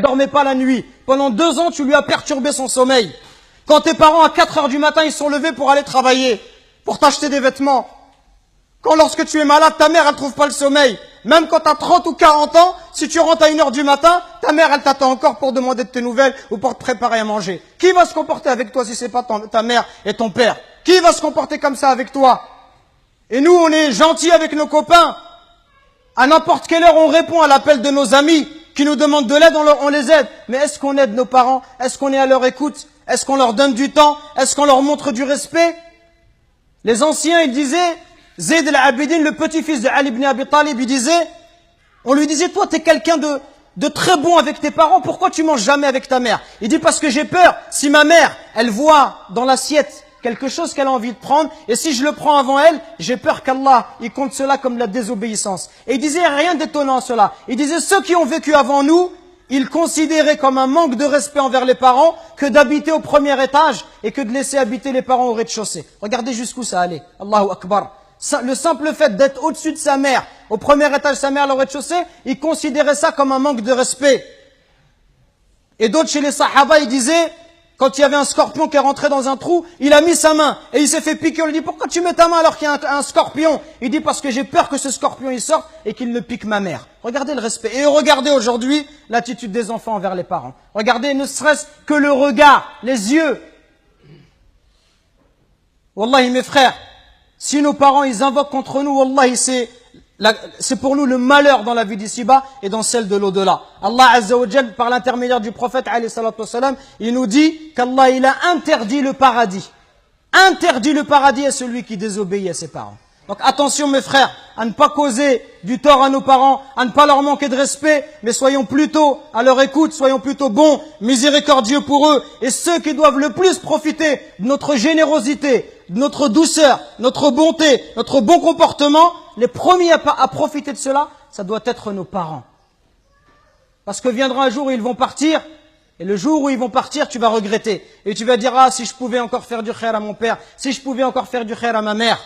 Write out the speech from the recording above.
ne dormait pas la nuit. Pendant 2 ans, tu lui as perturbé son sommeil. Quand tes parents, à 4 heures du matin, ils sont levés pour aller travailler, pour t'acheter des vêtements. Quand lorsque tu es malade, ta mère, elle trouve pas le sommeil. Même quand tu as 30 ou 40 ans, si tu rentres à 1 heure du matin, ta mère, elle t'attend encore pour demander de tes nouvelles ou pour te préparer à manger. Qui va se comporter avec toi si c'est pas ta mère et ton père? Qui va se comporter comme ça avec toi? Et nous, on est gentils avec nos copains. À n'importe quelle heure, on répond à l'appel de nos amis qui nous demandent de l'aide, on les aide. Mais est-ce qu'on aide nos parents? Est-ce qu'on est à leur écoute? Est-ce qu'on leur donne du temps? Est-ce qu'on leur montre du respect? Les anciens, ils disaient, Zayd al-Abidin, le petit-fils de Ali ibn Abi Talib, on lui disait, toi, t'es quelqu'un de très bon avec tes parents, pourquoi tu manges jamais avec ta mère? Il dit, parce que j'ai peur, si ma mère, elle voit dans l'assiette quelque chose qu'elle a envie de prendre, et si je le prends avant elle, j'ai peur qu'Allah, il compte cela comme de la désobéissance. Et il disait rien d'étonnant à cela. Il disait, ceux qui ont vécu avant nous, ils considéraient comme un manque de respect envers les parents que d'habiter au premier étage et que de laisser habiter les parents au rez-de-chaussée. Regardez jusqu'où ça allait. Allahu Akbar. Le simple fait d'être au-dessus de sa mère, au premier étage, sa mère au rez-de-chaussée, ils considéraient ça comme un manque de respect. Et d'autres chez les Sahaba, ils disaient, quand il y avait un scorpion qui est rentré dans un trou, il a mis sa main et il s'est fait piquer. On lui dit, pourquoi tu mets ta main alors qu'il y a un scorpion? Il dit, parce que j'ai peur que ce scorpion il sorte et qu'il ne pique ma mère. Regardez le respect. Et regardez aujourd'hui l'attitude des enfants envers les parents. Regardez ne serait-ce que le regard, les yeux. Wallahi mes frères, si nos parents ils invoquent contre nous, wallahi c'est pour nous le malheur dans la vie d'ici-bas et dans celle de l'au-delà. Allah Azza wa Jal, par l'intermédiaire du prophète alayhi salatu wassalam, il nous dit qu'Allah il a interdit le paradis. Interdit le paradis à celui qui désobéit à ses parents. Donc attention mes frères, à ne pas causer du tort à nos parents, à ne pas leur manquer de respect, mais soyons plutôt à leur écoute, soyons plutôt bons, miséricordieux pour eux. Et ceux qui doivent le plus profiter de notre générosité, de notre douceur, notre bonté, notre bon comportement, les premiers à profiter de cela, ça doit être nos parents. Parce que viendra un jour où ils vont partir, et le jour où ils vont partir, tu vas regretter. Et tu vas dire, ah, si je pouvais encore faire du khair à mon père, si je pouvais encore faire du khair à ma mère.